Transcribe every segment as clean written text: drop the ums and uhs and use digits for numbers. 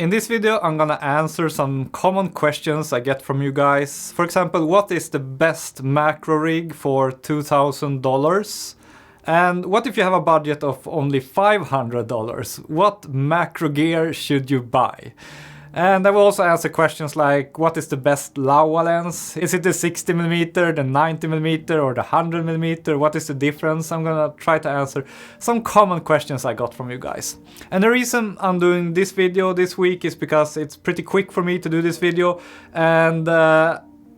In this video I'm gonna answer some common questions I get from you guys. For example, what is the best macro rig for $2,000? And what if you have a budget of only $500? What macro gear should you buy? And I will also answer questions like, what is the best Laowa lens? Is it the 60mm, the 90mm, or the 100mm? What is the difference? I'm gonna try to answer some common questions I got from you guys. And the reason I'm doing this video this week is because it's pretty quick for me to do this video, and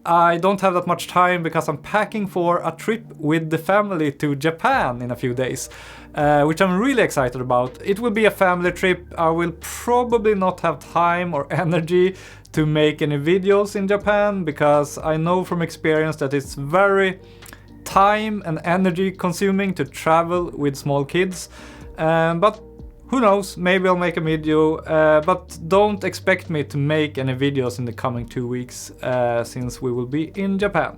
I don't have that much time because I'm packing for a trip with the family to Japan in a few days, which I'm really excited about. It will be a family trip. I will probably not have time or energy to make any videos in Japan because I know from experience that it's very time and energy consuming to travel with small kids. But who knows, maybe I'll make a video, but don't expect me to make any videos in the coming 2 weeks since we will be in Japan.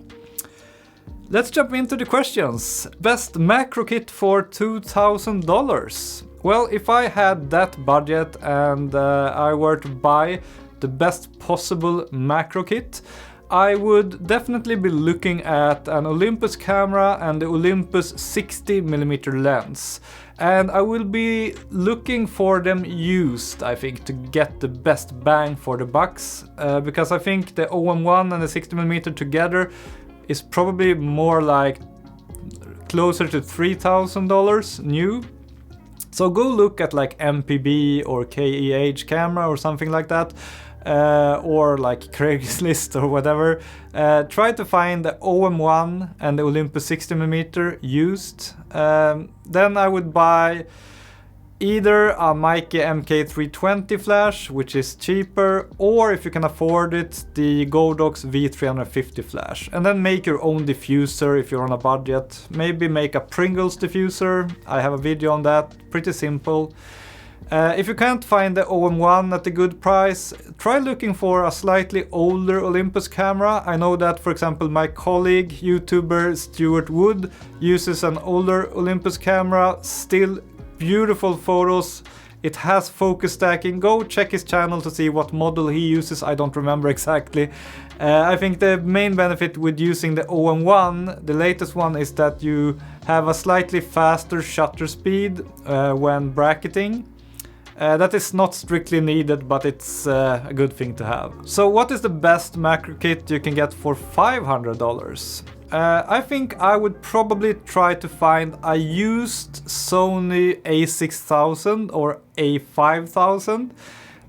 Let's jump into the questions. Best macro kit for $2,000? Well, if I had that budget and I were to buy the best possible macro kit, I would definitely be looking at an Olympus camera and the Olympus 60mm lens. And I will be looking for them used, I think, to get the best bang for the bucks. Because I think the OM1 and the 60mm together is probably more like closer to $3,000 new. So go look at like MPB or KEH camera or something like that. Or like Craigslist or whatever. Try to find the OM1 and the Olympus 60mm used. Then I would buy either a Micael MK320 flash, which is cheaper, or if you can afford it, the Godox V350 flash. And then make your own diffuser if you're on a budget. Maybe make a Pringles diffuser. I have a video on that, pretty simple. If you can't find the OM1 at a good price, try looking for a slightly older Olympus camera. I know that, for example, my colleague, YouTuber Stuart Wood, uses an older Olympus camera. Still beautiful photos. It has focus stacking. Go check his channel to see what model he uses. I don't remember exactly. I think the main benefit with using the OM1, the latest one, is that you have a slightly faster shutter speed when bracketing. That is not strictly needed, but it's a good thing to have. So what is the best macro kit you can get for $500? I think I would probably try to find a used Sony A6000 or A5000.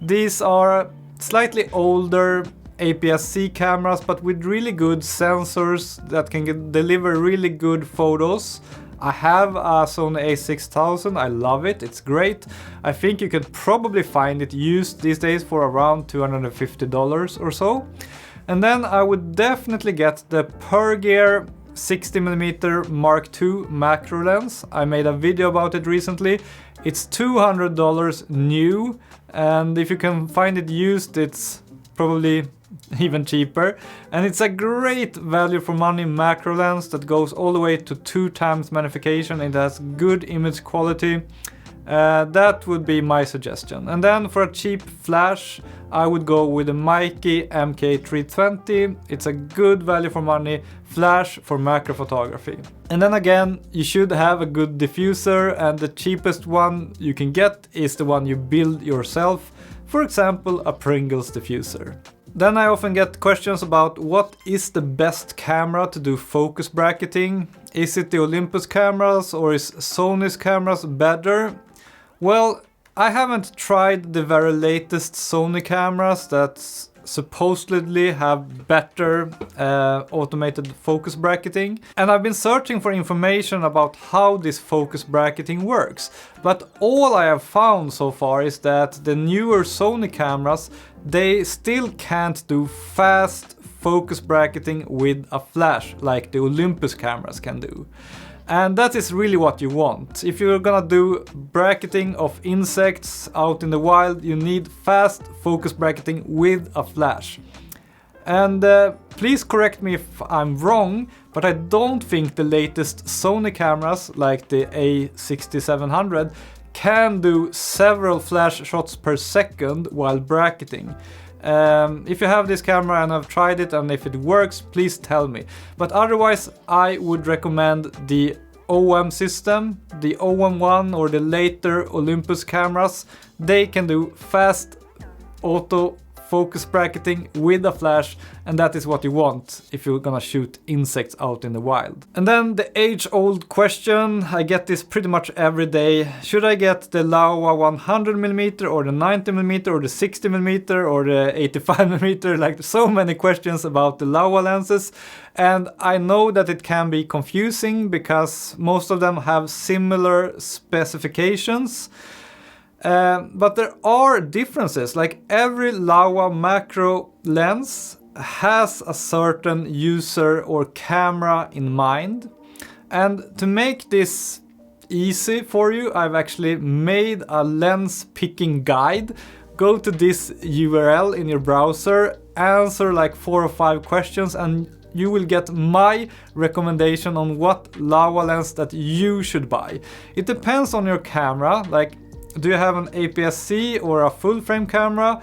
These are slightly older APS-C cameras, but with really good sensors that can deliver really good photos. I have a Sony A6000, I love it, it's great. I think you can probably find it used these days for around $250 or so. And then I would definitely get the Pergear 60mm Mark II macro lens. I made a video about it recently. It's $200 new, and if you can find it used, it's probably even cheaper. And it's a great value for money macro lens that goes all the way to 2x magnification. It has good image quality. That would be my suggestion. And then for a cheap flash, I would go with the Micael MK320. It's a good value for money flash for macro photography. And then again, you should have a good diffuser, and the cheapest one you can get is the one you build yourself. For example, a Pringles diffuser. Then I often get questions about what is the best camera to do focus bracketing. Is it the Olympus cameras or is Sony's cameras better? Well, I haven't tried the very latest Sony cameras that supposedly have better automated focus bracketing. And I've been searching for information about how this focus bracketing works. But all I have found so far is that the newer Sony cameras, they still can't do fast focus bracketing with a flash like the Olympus cameras can do. And that is really what you want. If you're gonna do bracketing of insects out in the wild, you need fast focus bracketing with a flash. And please correct me if I'm wrong, but I don't think the latest Sony cameras, like the A6700, can do several flash shots per second while bracketing. If you have this camera and have tried it and if it works, please tell me. But otherwise, I would recommend the OM system, the OM1 or the later Olympus cameras. They can do fast auto focus bracketing with a flash, and that is what you want if you're gonna shoot insects out in the wild. And then the age-old question, I get this pretty much every day. Should I get the Laowa 100mm or the 90mm or the 60mm or the 85mm? Like, so many questions about the Laowa lenses. And I know that it can be confusing because most of them have similar specifications. But there are differences, like every Laowa macro lens has a certain user or camera in mind. And to make this easy for you, I've actually made a lens picking guide. Go to this URL in your browser, answer like 4 or 5 questions, and you will get my recommendation on what Laowa lens that you should buy. It depends on your camera, like, do you have an APS-C or a full frame camera?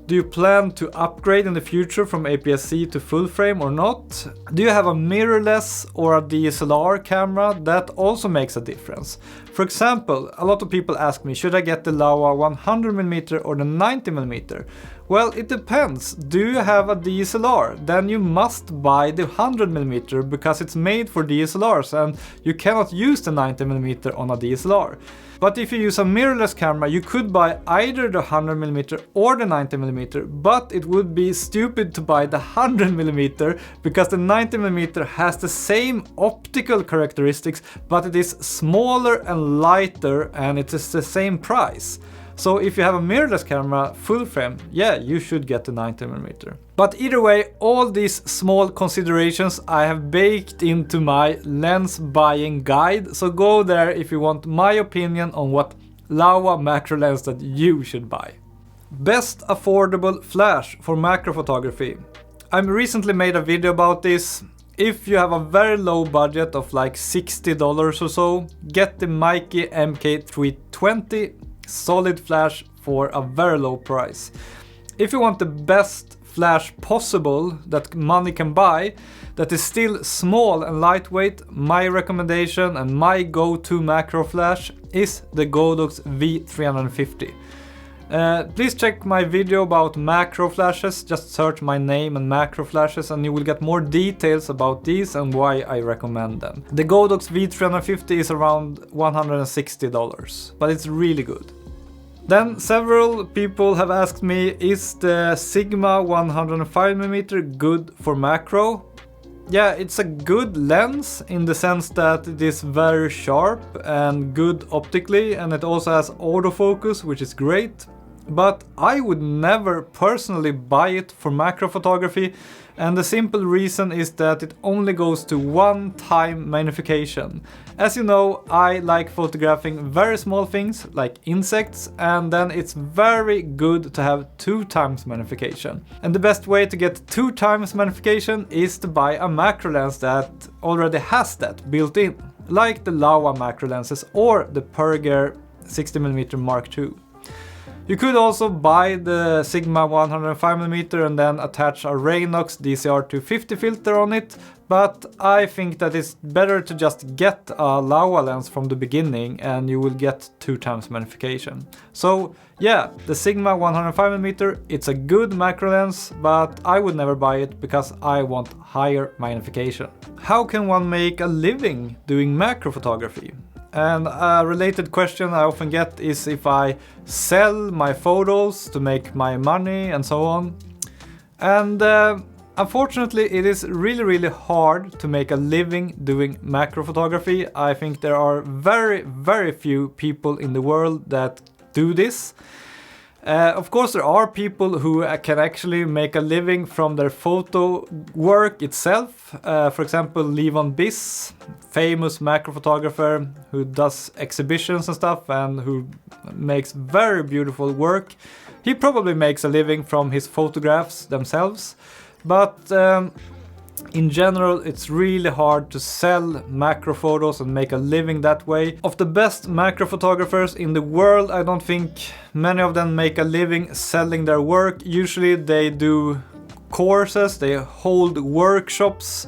Do you plan to upgrade in the future from APS-C to full frame or not? Do you have a mirrorless or a DSLR camera? That also makes a difference. For example, a lot of people ask me, should I get the Laowa 100mm or the 90mm? Well, it depends. Do you have a DSLR? Then you must buy the 100mm because it's made for DSLRs and you cannot use the 90mm on a DSLR. But if you use a mirrorless camera, you could buy either the 100mm or the 90mm, but it would be stupid to buy the 100mm because the 90mm has the same optical characteristics, but it is smaller and lighter and it is the same price. So if you have a mirrorless camera, full frame, yeah, you should get the 90mm. But either way, all these small considerations I have baked into my lens buying guide. So go there if you want my opinion on what Laowa macro lens that you should buy. Best affordable flash for macro photography. I recently made a video about this. If you have a very low budget of like $60 or so, get the Micael MK320 solid flash for a very low price. If you want the best flash possible that money can buy, that is still small and lightweight, my recommendation and my go-to macro flash is the Godox V350. Please check my video about macro flashes, just search my name and macro flashes and you will get more details about these and why I recommend them. The Godox V350 is around $160, but it's really good. Then several people have asked me, is the Sigma 105mm good for macro? Yeah, it's a good lens in the sense that it is very sharp and good optically, and it also has autofocus, which is great. But I would never personally buy it for macro photography, and the simple reason is that it only goes to 1-time magnification. As you know, I like photographing very small things like insects, and then it's very good to have 2x magnification. And the best way to get 2x magnification is to buy a macro lens that already has that built in, like the Laowa macro lenses or the Perger 60mm Mark II. You could also buy the Sigma 105mm and then attach a Raynox DCR-250 filter on it, but I think that it's better to just get a Laowa lens from the beginning and you will get 2x magnification. So yeah, the Sigma 105mm, it's a good macro lens, but I would never buy it because I want higher magnification. How can one make a living doing macro photography? And a related question I often get is if I sell my photos to make my money and so on. And unfortunately it is really hard to make a living doing macro photography. I think there are very few people in the world that do this. Of course there are people who can actually make a living from their photo work itself. For example, Levon Biss, famous macro photographer who does exhibitions and stuff and who makes very beautiful work. He probably makes a living from his photographs themselves. But In general, it's really hard to sell macro photos and make a living that way. Of the best macro photographers in the world, I don't think many of them make a living selling their work. Usually they do courses, they hold workshops,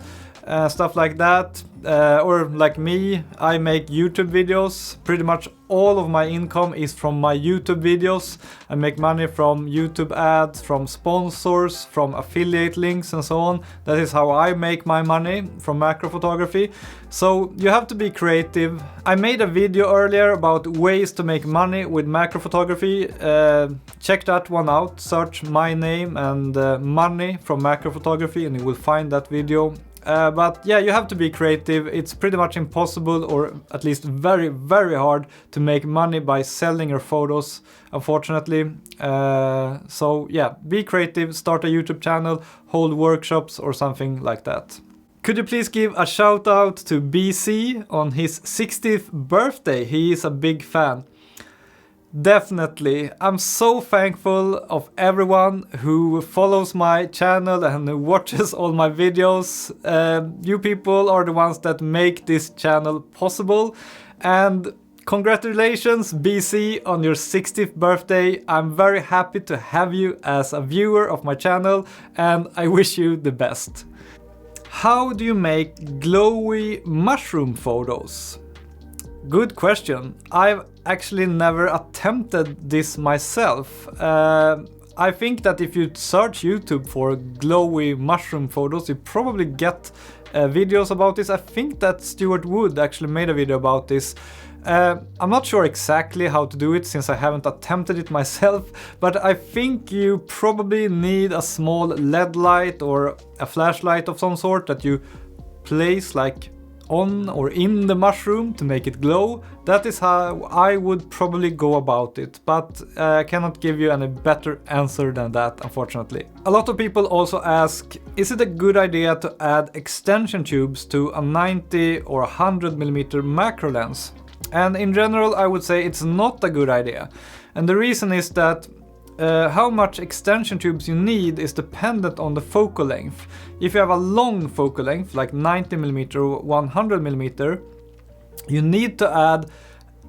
stuff like that. Or like me, I make YouTube videos. Pretty much all of my income is from my YouTube videos. I make money from YouTube ads, from sponsors, from affiliate links and so on. That is how I make my money from macro photography. So you have to be creative. I made a video earlier about ways to make money with macro photography. Check that one out. Search my name and money from macro photography and you will find that video. But yeah, you have to be creative. It's pretty much impossible, or at least very, very hard to make money by selling your photos, unfortunately. So yeah, be creative, start a YouTube channel, hold workshops or something like that. Could you please give a shout out to BC on his 60th birthday? He is a big fan. Definitely. I'm so thankful of everyone who follows my channel and who watches all my videos. You people are the ones that make this channel possible. And congratulations, BC, on your 60th birthday. I'm very happy to have you as a viewer of my channel and I wish you the best. How do you make glowy mushroom photos? Good question. I've actually never attempted this myself. I think that if you search YouTube for glowy mushroom photos, you probably get videos about this. I think that Stuart Wood actually made a video about this. I'm not sure exactly how to do it since I haven't attempted it myself, but I think you probably need a small LED light or a flashlight of some sort that you place like on or in the mushroom to make it glow. That is how I would probably go about it, but I cannot give you any better answer than that, unfortunately. A lot of people also ask, is it a good idea to add extension tubes to a 90 or 100mm macro lens? And in general, I would say it's not a good idea. And the reason is that how much extension tubes you need is dependent on the focal length. If you have a long focal length, like 90mm or 100mm, you need to add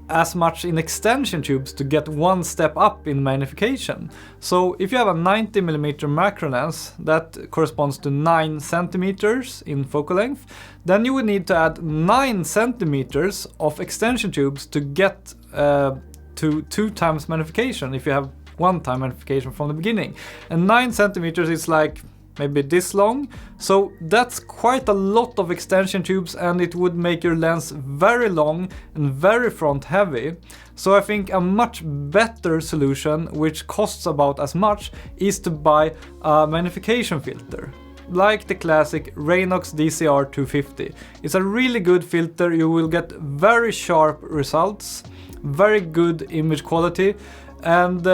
as much in extension tubes to get one step up in magnification. So if you have a 90mm macro lens that corresponds to 9 centimeters in focal length, then you would need to add 9 centimeters of extension tubes to get to 2 times magnification if you have 1 time magnification from the beginning. And 9 centimeters is like maybe this long, so that's quite a lot of extension tubes and it would make your lens very long and very front heavy. So I think a much better solution, which costs about as much, is to buy a magnification filter. Like the classic Raynox DCR-250. It's a really good filter, you will get very sharp results, very good image quality, and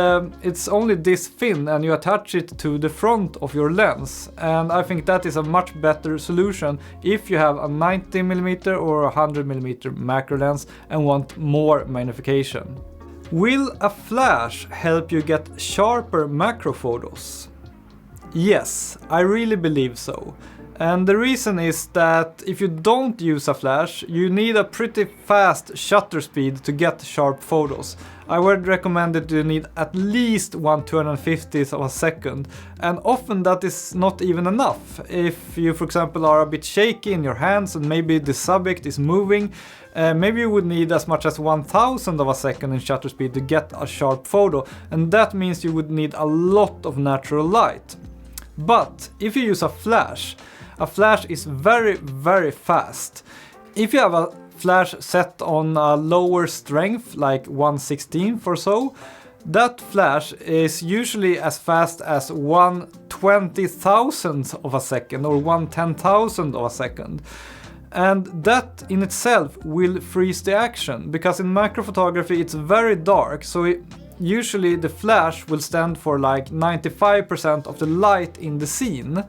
it's only this thin and you attach it to the front of your lens, and I think that is a much better solution if you have a 90mm or a 100mm macro lens and want more magnification. Will a flash help you get sharper macro photos? Yes, I really believe so. And the reason is that if you don't use a flash, you need a pretty fast shutter speed to get sharp photos. I would recommend that you need at least 1/250th of a second, and often that is not even enough. If you, for example, are a bit shaky in your hands and maybe the subject is moving, maybe you would need as much as 1,000th of a second in shutter speed to get a sharp photo, and that means you would need a lot of natural light. But if you use a flash is very, very fast. If you have a flash set on a lower strength, like 1/16th or so, that flash is usually as fast as 1/20,000th of a second or 1/10,000th of a second. And that in itself will freeze the action, because in macro photography it's very dark, so usually the flash will stand for like 95% of the light in the scene.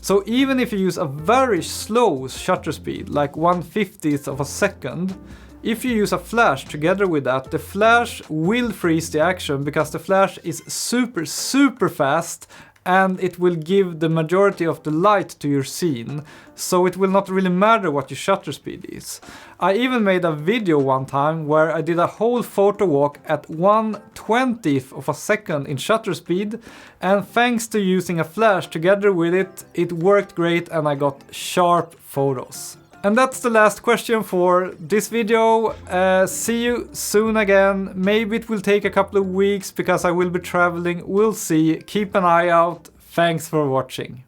So even if you use a very slow shutter speed, like 1/50th of a second, if you use a flash together with that, the flash will freeze the action because the flash is super, super fast and it will give the majority of the light to your scene, so it will not really matter what your shutter speed is. I even made a video one time where I did a whole photo walk at 1/20th of a second in shutter speed, and thanks to using a flash together with it, it worked great and I got sharp photos. And that's the last question for this video. See you soon again. Maybe it will take a couple of weeks because I will be traveling. We'll see. Keep an eye out. Thanks for watching.